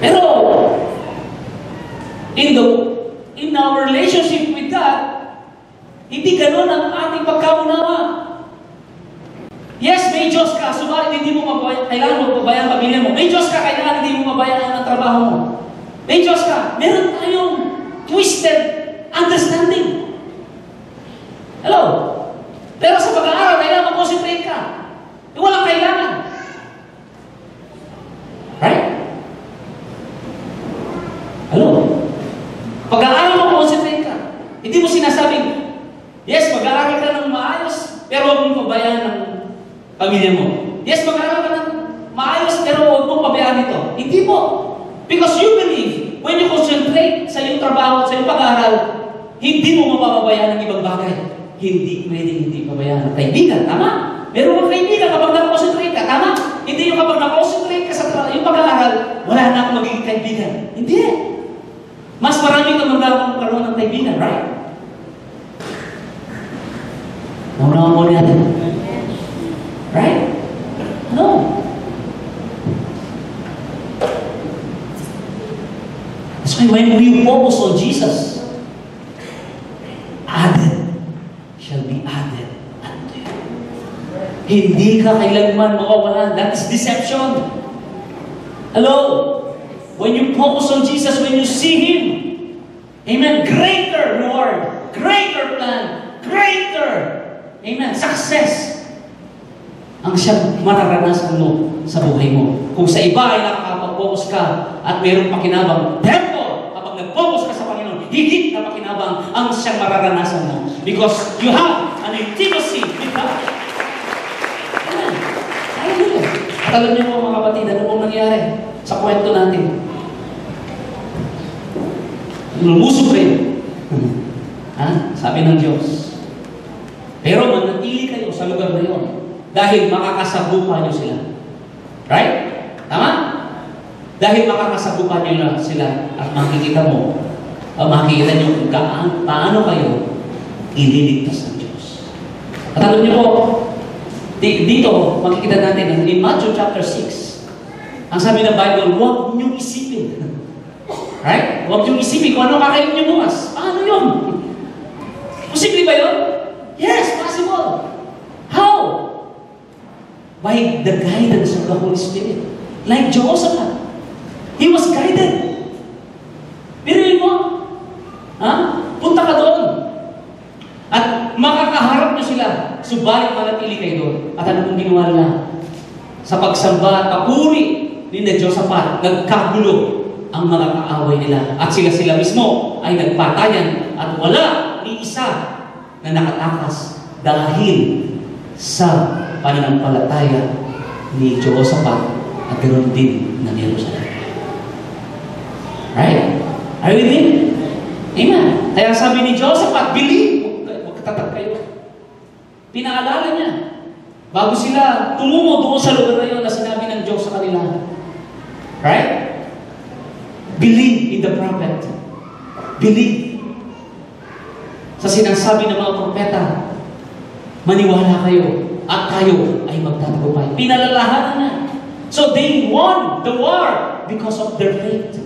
Pero, in our relationship with God, hindi ganun ang ating pagkamunawa. Yes, may Diyos ka, subalit hindi mo kailangan mo pabayaan ang pamilya mo. May Diyos ka, kailangan hindi mo pabayaan ang trabaho mo. May Diyos ka, meron tayong twisted understanding. Hello? Pero sa pag-aaral, kailangan mag-concentrate ka. Walang kailangan. Right? Hello? Pag-aaral mo, concentrate ka. Hindi mo sinasabing, yes, mag-aaral ka ng maayos, pero huwag mong pabayaan ng pamilya mo. Yes, mag-aaral ka ng maayos, pero huwag mong pabayaan ito. Hindi po. Because you believe, when you concentrate sa iyong trabaho at sa iyong pag-aaral, hindi mo mapapabayaan ng ibang bagay. Hindi pwedeng hindi pabayaan ng kaibigan. Tama? Meron kang kaibigan kapag nakakonsentrate ka. Tama? Hindi yung kapag nakakonsentrate ka sa yung pag-aaral, wala na akong magiging kaibigan. Hindi. Mas marami kang magkakaroon ng kaibigan, right? Naunawa mo natin. Right? No. That's why when we focus on Jesus, added shall be added unto you. Hindi ka kailanman makawalan. That is deception. Hello? When you focus on Jesus, when you see Him, amen, greater reward, greater plan, greater, amen, success ang siyang mararanasan mo sa buhay mo. Kung sa iba ay nakakapag-focus ka at mayroong pakinabang, therefore, kapag nag-focus ka sa Panginoon, higit na makinabang ang siyang mararanasan mo. Because you have an intimacy with God. Amen. Hallelujah. At alam niyo po mga kapatid, ano pong nangyari sa kwento natin? Lumusog kayo. Sabi ng Diyos. Pero manatili kayo sa lugar na yun dahil makakasagupa niyo sila. Right? Tama? Dahil makakasagupa niyo sila at makikita mo, makikita niyo kung paano kayo ililigtas ng Diyos. At alam niyo po, dito makikita natin in Matthew chapter 6, ang sabi ng Bible, huwag niyong isipin. Right? Huwag niyong isipin kung ano kakain niyo bukas. Paano yun? Posible ba yun? Yes, possible. How? By the guidance of the Holy Spirit. Like Jehoshaphat. He was guided. Piruin mo. Punta ka doon. At makakaharap niyo sila. Subalit manatili kayo doon. At ano kung ginawa nila? Sa pagsamba at papuri ni Jehoshaphat, nagkagulo ang mga kaaway nila. At sila mismo ay nagpatayan at wala ni isa na nakatakas dahil sa pananampalataya ni Jehoshaphat at ganoon din ng Jerusalem. Right? Are you with me? Amen. Kaya sabi ni Jehoshaphat, believe. Magkatatag kayo. Pinaalala niya. Bago sila tumungo doon sa lugar na yun na sinabi ng Diyos sa kanila. Right? Believe in the prophet. Believe sa sinasabi ng mga propeta. Maniwala kayo at tayo ay magtatagumpay. Pinalalahanan na. So they won the war because of their faith.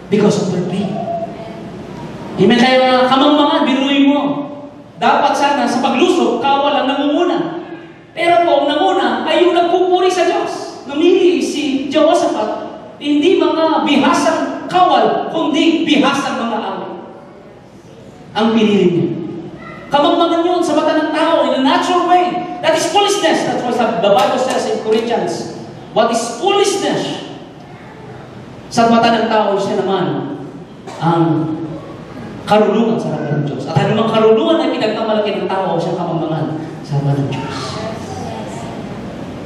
Because of their faith. Amen. Kaya kamangmangan, biruin mo. Dapat sana sa paglusog, kawal ang nangunguna. Pero po, ang nanguna ay yung nagpupuri sa Diyos. Namili si Jehoshaphat. Hindi mga bihasang kawal, kundi bihasang mga away. Ang pinili niya. Kamangmangan yun sa mata ng tao in a natural way. That is foolishness. That's what the Bible says in Corinthians. What is foolishness? Sa mata ng tao, siya naman ang karunungan sa harapan ng Diyos. At anumang karunungan ay pinagkamalaki ng tao, siya kamangmangan sa harapan ng Diyos.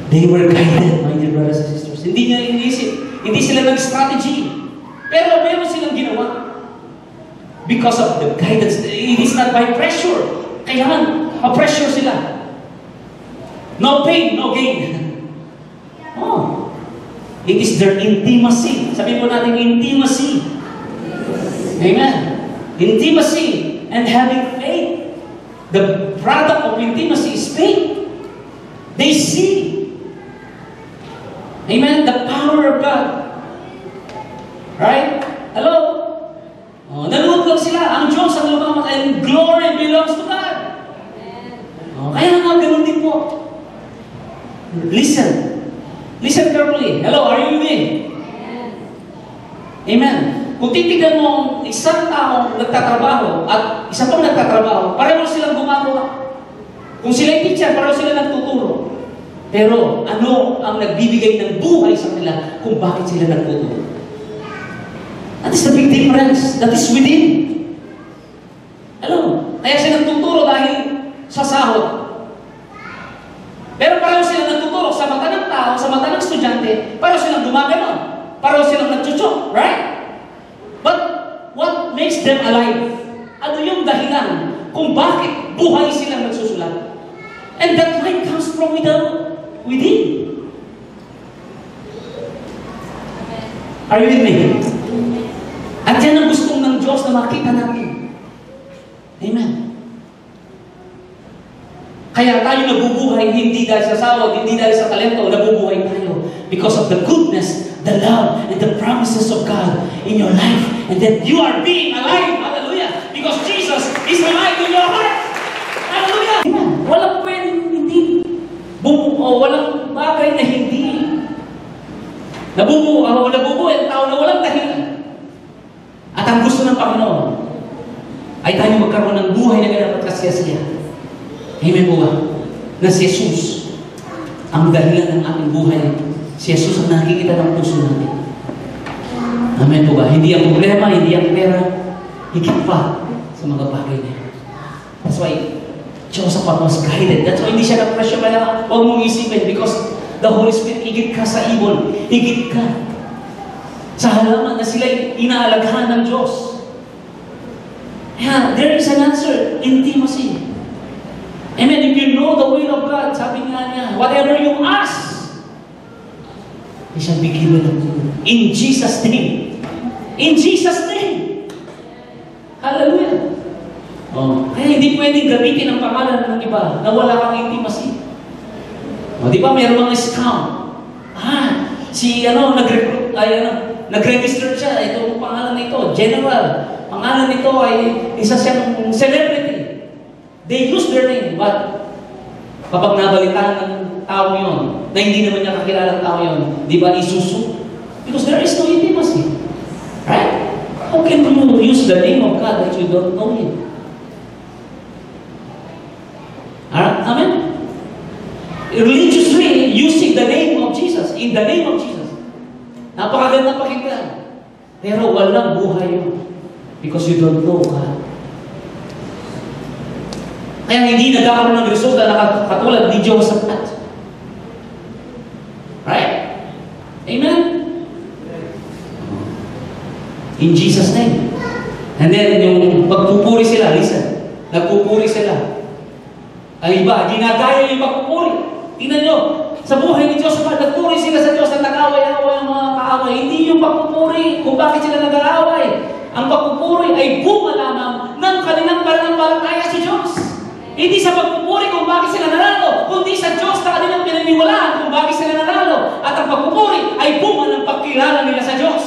They were guided, my dear brothers and sisters. Hindi niya iniisip. Hindi sila nag-strategy. Pero meron silang ginawa. Because of the guidance. It is not by pressure. Kailangan, ma-pressure sila. No pain, no gain. Oh. It is their intimacy. Sabihin po natin, intimacy. Amen. Intimacy and having faith. The product of intimacy is faith. They see. Amen. The power of God. Right? Hello? Nanood lang sila. Ang Diyos ang lumamat and glory belongs to God. Kaya nga ganun din po. Listen. Listen carefully. Hello, are you with me? Amen. Kung titignan mo isang taong nagtatrabaho at isa pang nagtatrabaho, pareho silang gumagawa. Kung sila yung teacher, pareho sila nagtuturo. Pero ano ang nagbibigay ng buhay sa kanila kung bakit sila nagtuturo? That is the big difference. That is within. Alam, kaya sila nagtuturo dahil sa sahod. Pero pareho sila nagtuturo sa mata ng tao, sa mata ng estudyante, pareho silang gumagano. Pareho silang nagchuchok. Right? But what makes them alive? Ano yung dahilan kung bakit buhay silang nagsusulat? And that light comes from within. Are you with me? At yan ang gustong ng Diyos na makita natin. Amen. Kaya tayo nabubuhay hindi dahil sa sawag, hindi dahil sa talento, nabubuhay tayo because of the goodness, the love, and the promises of God in your life. And that you are being alive. Hallelujah. Because Jesus is alive in your heart. Hallelujah. Amen. Walang pwedeng hindi. Walang bagay na hindi. Nabubuhay ang tao na walang dahilan. At ang gusto ng Panginoon ay tayo magkaroon ng buhay na ganap at kasiyasiya. Amen po ba? Na si Jesus ang dahilan ng ating buhay. Si Jesus ang nakikita ng puso natin. Amen po ba? Hindi ang problema, hindi ang pera, higit pa sa mga bagay na yun. That's why Jehoshaphat was guided. That's why hindi siya na-pressure. Kaya huwag mong isipin because the Holy Spirit, higit ka sa ibon. Higit ka sa halaman na sila'y inaalaghan ng Diyos. Yeah, there is an answer. Intimacy. Amen. If you know the will of God, sabi nga niya, whatever you ask, He shall be given unto you. In Jesus' name. In Jesus' name. Hallelujah. Oh, kaya hindi pwedeng gamitin ang pangalan ng iba na wala kang intimacy. O, di ba mayroong mga scam? Nag-register siya, itong pangalan nito, General. Pangalan nito ay isa siyang celebrity. They use their name, but kapag nabalitaan ng tao yun, na hindi naman niya kakilala ng tao yun, di ba isusu? Because there is no intimacy. Right? How can you use the name of God that you don't know Him? Amen? Religiously, using the name of Jesus, in the name of Jesus. Napakaganda pakinggan. Pero walang buhay yun. Because you don't know God. Kaya hindi nagkakaroon ng resulta na katulad ni Jehoshaphat. Right? Amen? In Jesus' name. And then, yung pagpupuri sila, listen. Nagpupuri sila. Ang iba, ginagaya yung pagpupuri. Tingnan nyo, sa buhay ni Diyos, nagpuri sila sa Diyos na nag-away-away ang mga kaaway. Hindi yung pagpupuri kung bakit sila nag-aaway. Ang pagpupuri ay bunga lamang ng kanilang pananampalataya sa Diyos. Hindi sa pagpupuri kung bakit sila nanalo, kundi sa Diyos na kanilang pinaniniwalaan kung bakit sila nanalo. At ang pagpupuri ay bunga ng pagkilala nila sa Diyos.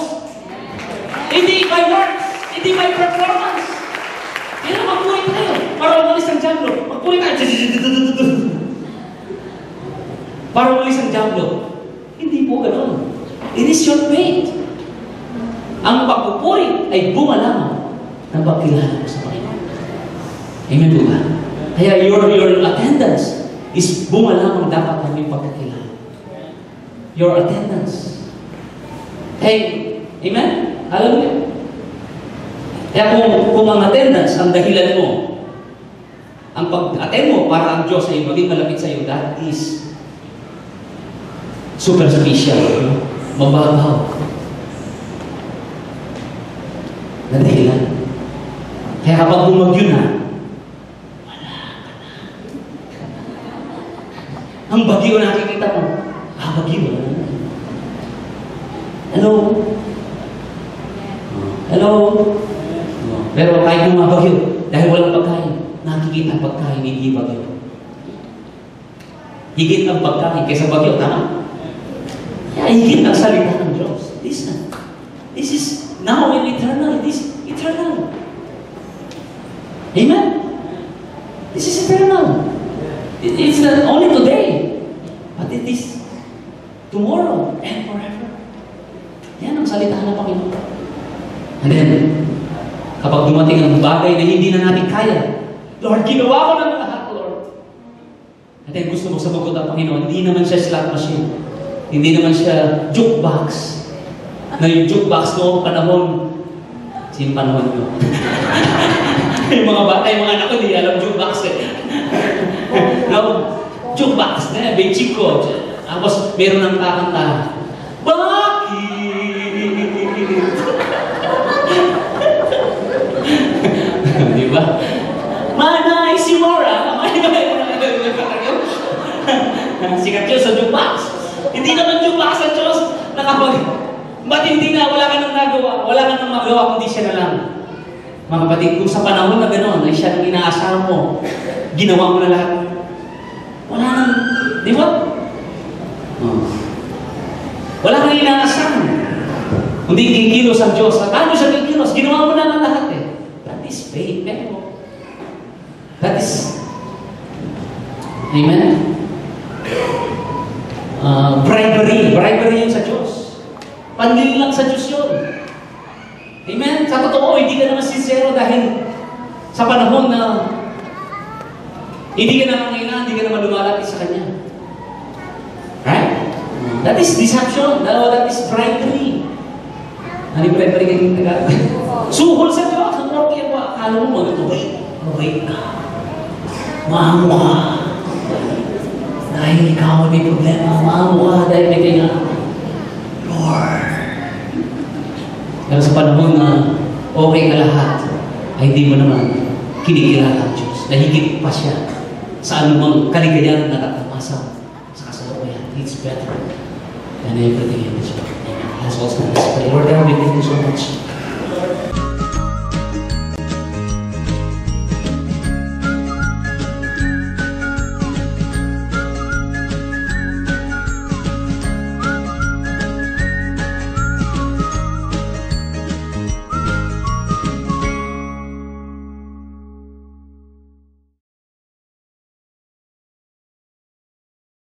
Hindi by works, hindi by performance. Kaya magpuri tayo. Para umalis ang diablo. Magpuri tayo. Para umalis ang diablo. Hindi po ganoon. It is your faith. Ang pagpupuri ay bunga lamang ng pagkilala mo sa Panginoon. Amen po ba? Kaya your attendance is bunga lamang dapat ng iyong pagkakilala. Your attendance. Hey, amen? Hallelujah. Kaya kung ang attendance, ang dahilan mo, ang pag-attend mo para ang Diyos ay maging malapit sa iyo, that is superficial. Mababaw. Na dahilan. Kaya kapag bumagyo na, wala ka na. Ang bagyo nakikita mo, bagyo. Hello? Hello? Pero kahit bumabagyo, dahil walang pagkain, nakikita ang pagkain, hindi bagyo. Higit ang pagkain kaysa bagyo, tama? Kaya higit ang salita ng Diyos. Listen. This is now and eternal. It is eternal. Amen? This is eternal. It's not only today, but it is tomorrow and forever. Yan ang salita ng Panginoon. And then, kapag dumating ang bagay na hindi na natin kaya, Lord, ginawa ko ng lahat, Lord. At then gusto mo sabagot ang Panginoon, hindi naman siya slot machine. Hindi naman siya jukebox. Na yung jukebox noong panahon, sino panahon nyo? Yung mga bata, yung mga anak ko, hindi alam jukebox eh. No, jukebox na, may chiko. Tapos, meron ng kakanta. Bakit? Di ba? Manay si Mora. Sikat yun sa jukebox. Hindi naman jukebox sa Diyos na kapag matindi na, wala ka nang nagawa, wala ka nang magawa, kundi siya na lang. Mga kapatid, kung sa panahon na gano'n, ay siya nang inaasahan mo, ginawa mo na lahat. Wala nang, di ba? Wala kang inaasahan. Hindi kikilos ang Diyos. At ano siya kikilos? Ginawa mo na lang lahat eh. That is faith. Pero, that is, amen? Bribery yun sa Diyos. Panlil lang sa Diyos yun. Amen? Sa totoo, hindi ka naman sincero dahil sa panahon na hindi ka naman kailangan, hindi ka naman lumalapit sa Kanya. Right? That is deception. That is bribery. Ano yung bribery kayong Tagalog? Suhol sa Diyos. Ang akala mo mabait ka. Maamo ka. Dahil ikaw may problema, maamo ka dahil may tinga. Lord. Pero sa panahon na okay ka lahat, ay di mo naman kinikilala ang Diyos. Nahigit pa siya sa anumang kaligayahan na nakapasa sa kasalukuyan. It's better than everything in this world. Amen. Let's also pray. Lord God, we thank you so much